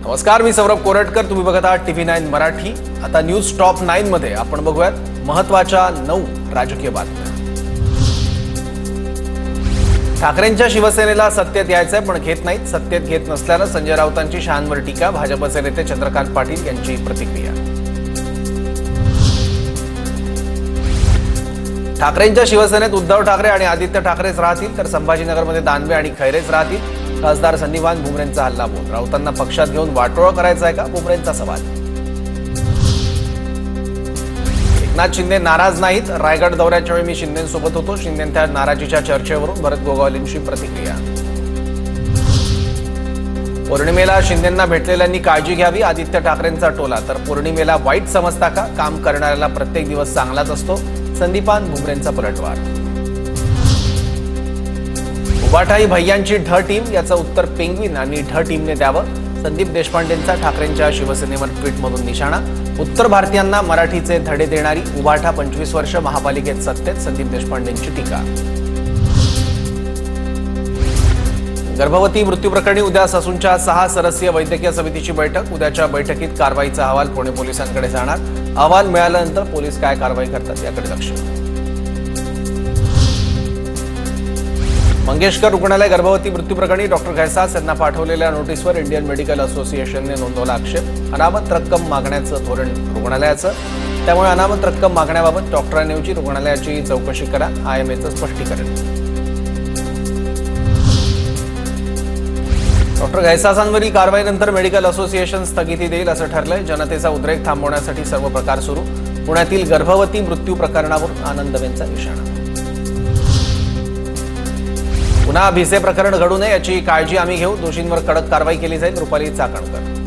नमस्कार, मी सौरभ कोरटकर. तुम्ही बघत आहात TV9 मराठी. आता न्यूज टॉप 9 मध्ये आपण बघूयात महत्त्वाच्या 9 राजकीय बातम्या. ठाकरेंच्या शिवसेनेला सत्तेत यायचंय पण घेत नाहीत. सत्तेत घेत नसल्यानं संजय राऊतांची शहांवर टीका. भाजपचे नेते चंद्रकांत पाटील यांची प्रतिक्रिया. ठाकरेंच्या शिवसेनेत उद्धव ठाकरे आणि आदित्य ठाकरेच राहतील, तर संभाजीनगरमध्ये दानवे आणि खैरेच राहतील. खासदार संदीपान भुमरेंचा हल्लाबोल. राऊतांना पक्षात घेऊन वाटोळं करायचं आहे का, भुमरेंचा सवाल. एकनाथ शिंदे नाराज नाहीत. रायगड दौऱ्याच्या वेळी मी शिंदेंसोबत होतो. शिंदेंच्या नाराजीच्या चर्चेवरून भरत गोगावलेंची प्रतिक्रिया. पौर्णिमेला शिंदेंना भेटलेल्यांनी काळजी घ्यावी. आदित्य ठाकरेंचा टोला. तर पौर्णिमेला वाईट समजता का, काम करणाऱ्याला प्रत्येक दिवस चांगलाच असतो. संदीपान भुमरेंचा पलटवार. उभाटा ही भैयांची ढ टीम, याचं उत्तर पेंग्विन आणि ढ टीमने द्यावं. संदीप देशपांडेंचा ठाकरेंच्या शिवसेनेवर ट्विटमधून निशाणा. उत्तर भारतीयांना मराठीचे धडे देणारी उभाटा 25 वर्ष महापालिकेत सत्तेत, संदीप देशपांडेंची टीका. गर्भवती मृत्यू प्रकरणी उद्या ससूनच्या 6 सदस्यीय वैद्यकीय समितीची बैठक. उद्याच्या बैठकीत कारवाईचा अहवाल पुणे पोलिसांकडे जाणार. अहवाल मिळाल्यानंतर पोलीस काय कारवाई करतात याकडे लक्ष. मंगेशकर रुग्णालय गर्भवती मृत्यू प्रकरणी डॉक्टर घैसास यांना पाठवलेल्या नोटीसवर इंडियन मेडिकल असोसिएशनने नोंदवला आक्षेप. अनामत रक्कम मागण्याचं धोरण रुग्णालयाचं, त्यामुळे अनामत रक्कम मागण्याबाबत डॉक्टरांऐवजी रुग्णालयाची चौकशी करा, IMAचं स्पष्टीकरण. डॉक्टर घैसासांवरील कारवाईनंतर मेडिकल असोसिएशन स्थगिती देईल असं ठरलंय. जनतेचा उद्रेक थांबवण्यासाठी सर्व प्रकार सुरू. पुण्यातील गर्भवती मृत्यू प्रकरणावरून आनंदवेंचा इशारा. पुन्हा भिसे प्रकरण घडू नये याची काळजी आम्ही घेऊ. दोषींवर कडक कारवाई केली जाईल, रुपाली चाकणकर.